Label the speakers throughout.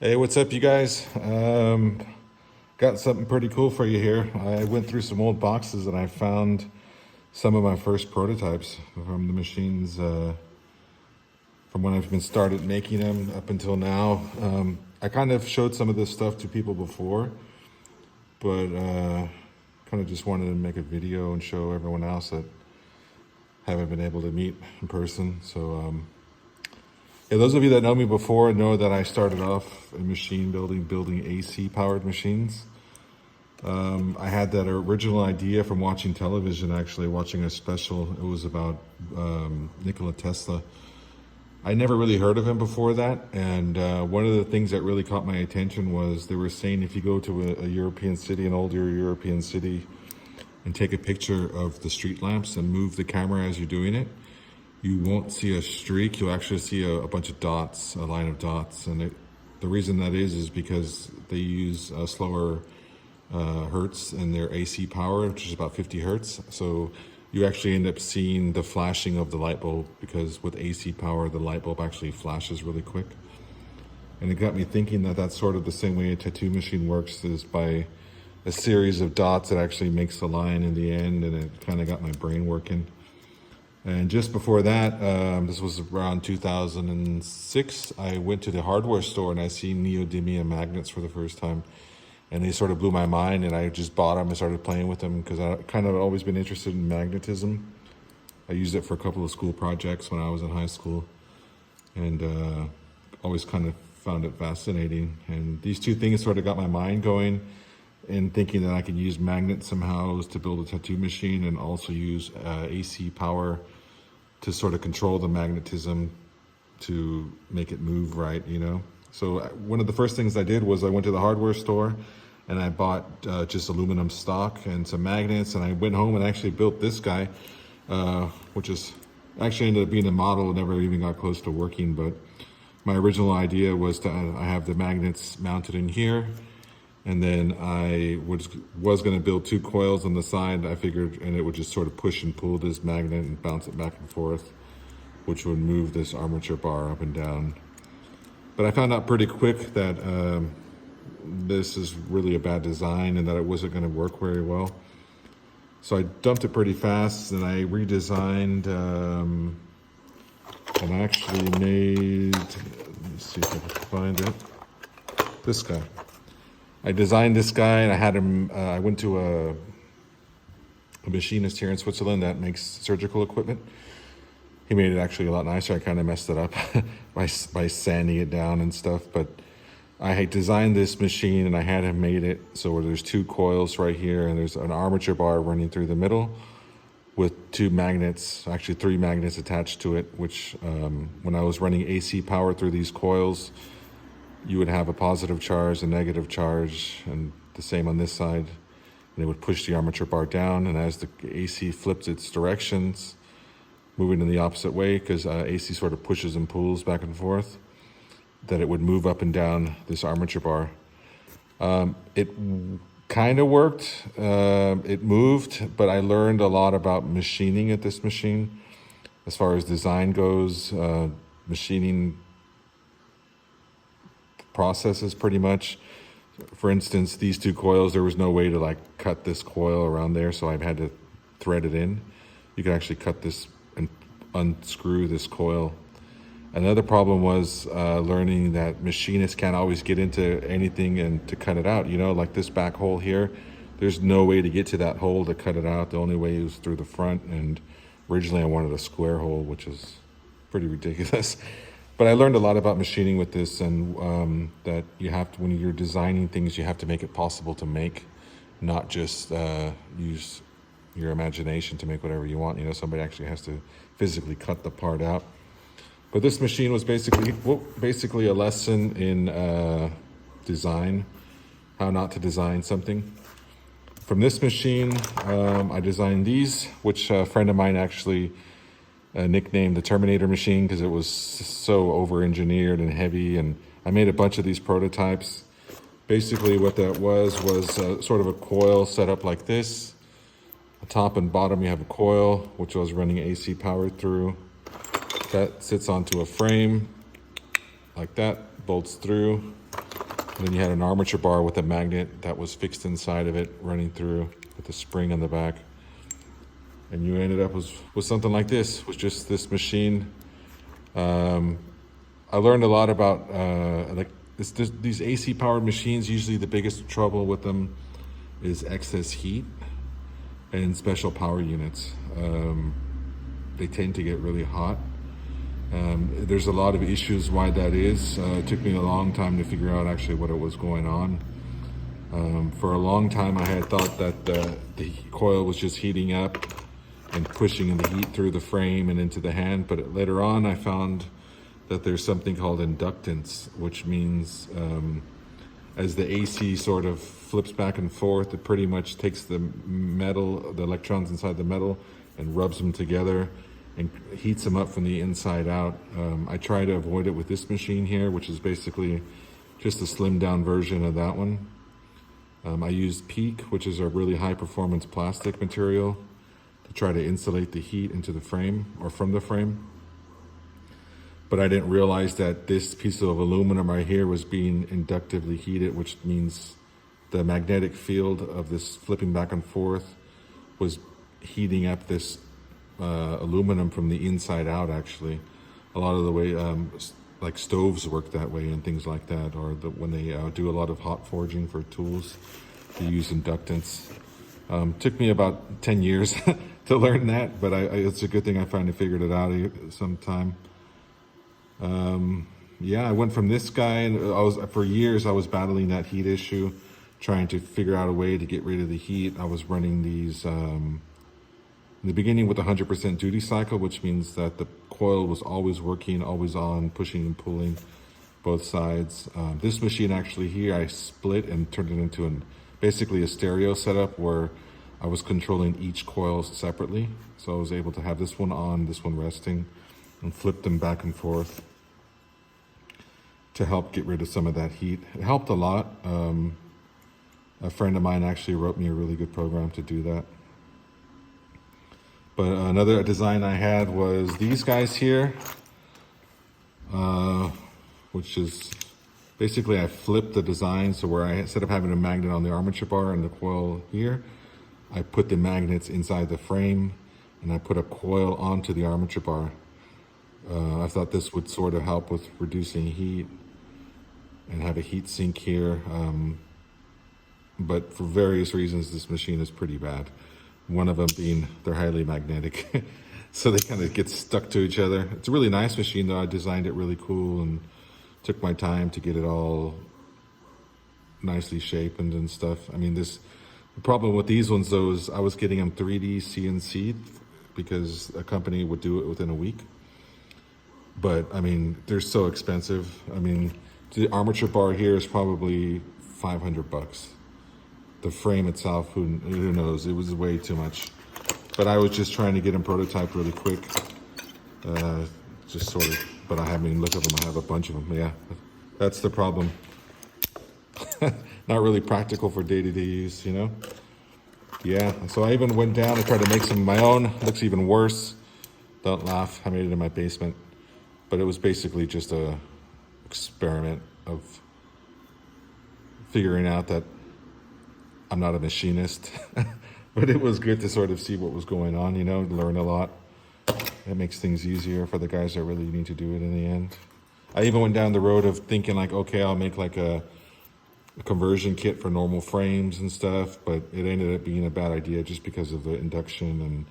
Speaker 1: Hey, what's up, you guys? Got something pretty cool for you here. I went through some old boxes and I found some of my first prototypes from the machines from when I've been started making them up until now. I kind of showed some of this stuff to people before, but kind of just wanted to make a video and show everyone else that haven't been able to meet in person. So yeah, those of you that know me before know that I started off in machine building AC powered machines. I had that original idea from watching television, actually watching a special. It was about Nikola Tesla. I never really heard of him before that, and one of the things that really caught my attention was they were saying if you go to a European city, an older European city, and take a picture of the street lamps and move the camera as you're doing it, you won't see a streak. You'll actually see a bunch of dots, a line of dots. And the reason that is because they use slower hertz in their AC power, which is about 50 hertz. So you actually end up seeing the flashing of the light bulb, because with AC power, the light bulb actually flashes really quick. And it got me thinking that that's sort of the same way a tattoo machine works, is by a series of dots that actually makes the line in the end, and it kind of got my brain working. And just before that, this was around 2006, I went to the hardware store and I seen neodymium magnets for the first time. And they sort of blew my mind, and I just bought them and started playing with them because I kind of always been interested in magnetism. I used it for a couple of school projects when I was in high school, and always kind of found it fascinating. And these two things sort of got my mind going and thinking that I could use magnets somehow to build a tattoo machine, and also use AC power to sort of control the magnetism to make it move right, you know? So one of the first things I did was I went to the hardware store and I bought just aluminum stock and some magnets, and I went home and actually built this guy, which is actually ended up being a model, never even got close to working. But my original idea was to I have the magnets mounted in here, and then I was going to build two coils on the side, I figured, and it would just sort of push and pull this magnet and bounce it back and forth, which would move this armature bar up and down. But I found out pretty quick that this is really a bad design and that it wasn't going to work very well. So I dumped it pretty fast, and I redesigned and actually made, let me see if I can find it, this guy. I designed this guy, and I had him, I went to a machinist here in Switzerland that makes surgical equipment. He made it actually a lot nicer. I kind of messed it up by sanding it down and stuff. But I had designed this machine and I had him made it so there's two coils right here, and there's an armature bar running through the middle with two magnets, actually three magnets attached to it, which when I was running AC power through these coils, you would have a positive charge, a negative charge, and the same on this side. And it would push the armature bar down, and as the AC flips its directions, moving in the opposite way, because AC sort of pushes and pulls back and forth, that it would move up and down this armature bar. It kind of worked. It moved, but I learned a lot about machining at this machine. As far as design goes, machining processes pretty much. For instance, these two coils, there was no way to like cut this coil around there, so I've had to thread it in. You can actually cut this and unscrew this coil. Another problem was learning that machinists can't always get into anything and to cut it out. You know, like this back hole here, there's no way to get to that hole to cut it out. The only way was through the front, and originally I wanted a square hole, which is pretty ridiculous. But I learned a lot about machining with this, and that you have to, when you're designing things, you have to make it possible to make, not just use your imagination to make whatever you want. You know, somebody actually has to physically cut the part out. But this machine was basically a lesson in design, how not to design something. From this machine, I designed these, which a friend of mine actually nicknamed the Terminator machine because it was so over-engineered and heavy. And I made a bunch of these prototypes. Basically what that was sort of a coil set up like this. The top and bottom, you have a coil, which I was running AC power through. That sits onto a frame like that, bolts through. And then you had an armature bar with a magnet that was fixed inside of it, running through with a spring on the back. And you ended up with something like this, with just this machine. I learned a lot about these AC powered machines. Usually the biggest trouble with them is excess heat and special power units. They tend to get really hot. There's a lot of issues why that is. It took me a long time to figure out actually what it was going on. For a long time I had thought that the coil was just heating up and pushing the heat through the frame and into the hand, but later on I found that there's something called inductance, which means as the AC sort of flips back and forth, it pretty much takes the metal, the electrons inside the metal, and rubs them together and heats them up from the inside out. I try to avoid it with this machine here, which is basically just a slimmed down version of that one. I used PEEK, which is a really high performance plastic material, to try to insulate the heat into the frame or from the frame. But I didn't realize that this piece of aluminum right here was being inductively heated, which means the magnetic field of this flipping back and forth was heating up this aluminum from the inside out. Actually, a lot of the way like stoves work that way and things like that, or when they do a lot of hot forging for tools, they use inductance. Took me about 10 years to learn that, but it's a good thing I finally figured it out sometime. Yeah, I went from this guy, and for years I was battling that heat issue, trying to figure out a way to get rid of the heat. I was running these in the beginning with 100% duty cycle, which means that the coil was always working, always on, pushing and pulling both sides. This machine actually here, I split and turned it into basically a stereo setup where I was controlling each coil separately. So I was able to have this one on, this one resting, and flip them back and forth to help get rid of some of that heat. It helped a lot. A friend of mine actually wrote me a really good program to do that. But another design I had was these guys here, which is basically I flipped the design. So where instead of having a magnet on the armature bar and the coil here, I put the magnets inside the frame and I put a coil onto the armature bar. I thought this would sort of help with reducing heat and have a heat sink here. But for various reasons, this machine is pretty bad. One of them being they're highly magnetic. So they kind of get stuck to each other. It's a really nice machine though. I designed it really cool and took my time to get it all nicely shaped and stuff. I mean, the problem with these ones though is I was getting them 3D CNC'd because a company would do it within a week. But I mean, they're so expensive. I mean, the armature bar here is probably $500. The frame itself, who knows? It was way too much. But I was just trying to get them prototyped really quick. Just sort of, but I haven't even looked at them. I have a bunch of them. Yeah, that's the problem. Not really practical for day-to-day use, you know? Yeah, so I even went down and tried to make some of my own. Looks even worse. Don't laugh, I made it in my basement. But it was basically just a experiment of figuring out that I'm not a machinist, but it was good to sort of see what was going on, you know, learn a lot. It makes things easier for the guys that really need to do it in the end. I even went down the road of thinking like, okay, I'll make like a conversion kit for normal frames and stuff, but it ended up being a bad idea just because of the induction. And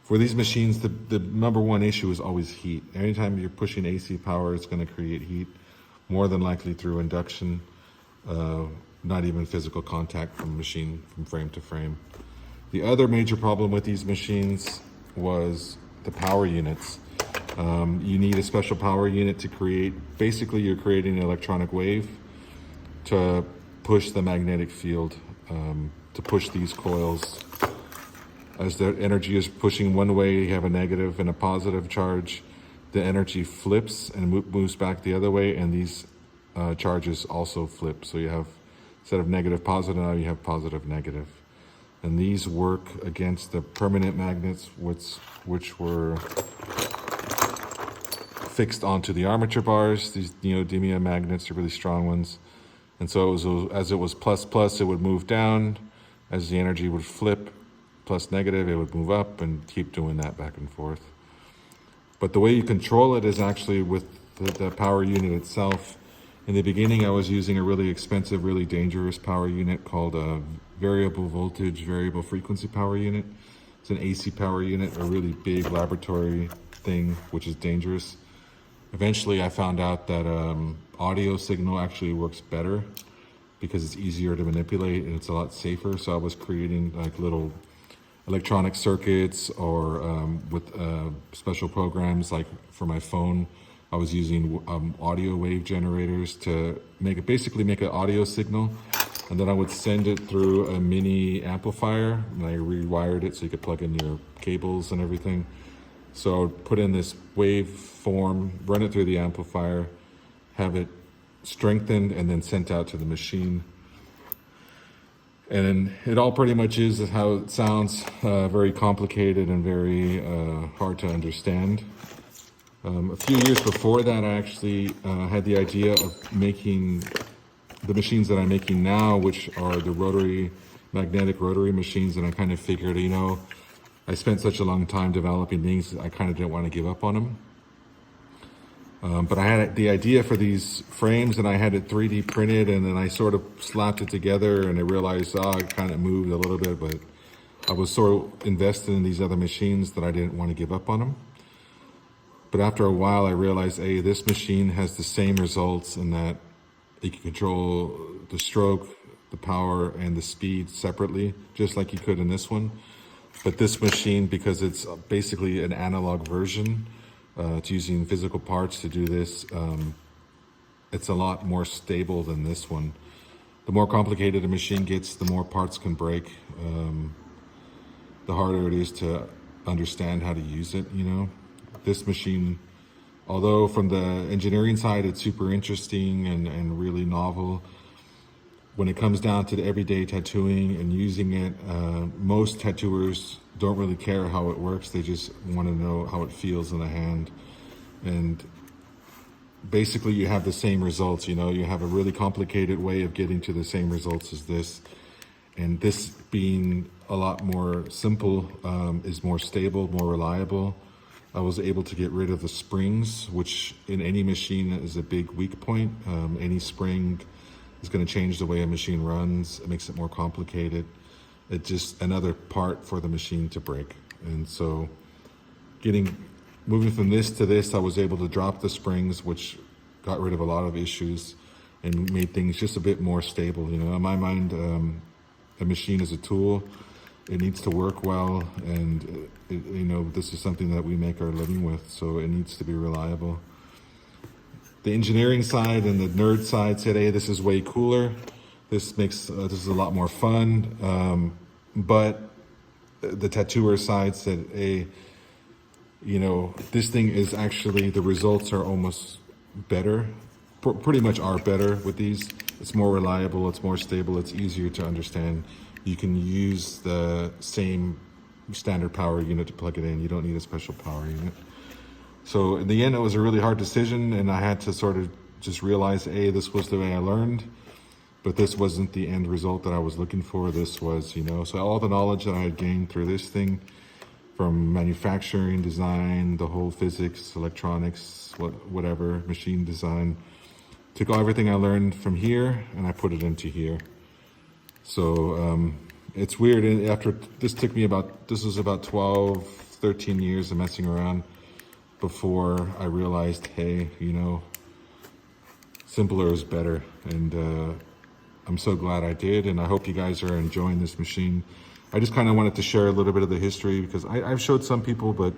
Speaker 1: for these machines, the number one issue is always heat. Anytime you're pushing AC power, it's going to create heat, more than likely through induction. Not even physical contact from frame to frame. The other major problem with these machines was the power units. You need a special power unit to create, basically you're creating an electronic wave to push the magnetic field, to push these coils. As the energy is pushing one way, you have a negative and a positive charge. The energy flips and moves back the other way, and these charges also flip. So you have, instead of negative positive, now you have positive negative. And these work against the permanent magnets, which were fixed onto the armature bars. These neodymium magnets are really strong ones. And so as it was plus plus, it would move down. As the energy would flip, plus negative, it would move up, and keep doing that back and forth. But the way you control it is actually with the power unit itself. In the beginning, I was using a really expensive, really dangerous power unit called a variable voltage, variable frequency power unit. It's an AC power unit, a really big laboratory thing, which is dangerous. Eventually, I found out that audio signal actually works better because it's easier to manipulate and it's a lot safer. So I was creating like little electronic circuits or with special programs like for my phone. I was using audio wave generators to basically make an audio signal, and then I would send it through a mini amplifier, and I rewired it so you could plug in your cables and everything. So I would put in this wave form, run it through the amplifier, have it strengthened, and then sent out to the machine. And it all pretty much is how it sounds, very complicated and very hard to understand. A few years before that, I actually had the idea of making the machines that I'm making now, which are the magnetic rotary machines, and I kind of figured, I spent such a long time developing things, I kind of didn't want to give up on them. But I had the idea for these frames, and I had it 3D printed, and then I sort of slapped it together, and I realized, it kind of moved a little bit, but I was so invested in these other machines that I didn't want to give up on them. But after a while, I realized, hey, this machine has the same results in that it can control the stroke, the power, and the speed separately, just like you could in this one. But this machine, because it's basically an analog version, it's using physical parts to do this, it's a lot more stable than this one. The more complicated a machine gets, the more parts can break, the harder it is to understand how to use it, This machine, although from the engineering side it's super interesting and really novel, when it comes down to the everyday tattooing and using it, most tattooers don't really care how it works. They just want to know how it feels in the hand. And basically you have the same results, you have a really complicated way of getting to the same results as this. And this being a lot more simple, is more stable, more reliable. I was able to get rid of the springs, which in any machine is a big weak point. Any spring is going to change the way a machine runs. It makes it more complicated. It's just another part for the machine to break. And so moving from this to this, I was able to drop the springs, which got rid of a lot of issues and made things just a bit more stable. In my mind, a machine is a tool. It needs to work well, and this is something that we make our living with, so it needs to be reliable. The engineering side and the nerd side said, hey, this is way cooler. This is a lot more fun. But the tattooer side said, hey, this thing is actually, the results are almost better, pretty much are better with these. It's more reliable, it's more stable, it's easier to understand. You can use the same standard power unit to plug it in. You don't need a special power unit. So in the end, it was a really hard decision, and I had to sort of just realize, hey, this was the way I learned, but this wasn't the end result that I was looking for. This was, so all the knowledge that I had gained through this thing, from manufacturing, design, the whole physics, electronics, whatever, machine design, took everything I learned from here and I put it into here. So it's weird. This was about 12, 13 years of messing around before I realized, hey, simpler is better. And I'm so glad I did. And I hope you guys are enjoying this machine. I just kind of wanted to share a little bit of the history because I've showed some people, but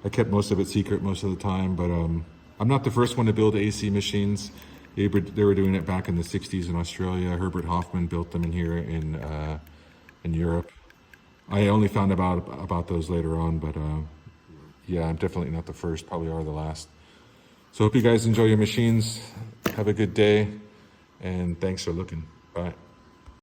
Speaker 1: I kept most of it secret most of the time. But I'm not the first one to build AC machines. They were doing it back in the 60s in Australia. Herbert Hoffman built them in here in Europe. I only found about those later on, but yeah, I'm definitely not the first, probably are the last. So hope you guys enjoy your machines. Have a good day, and thanks for looking. Bye.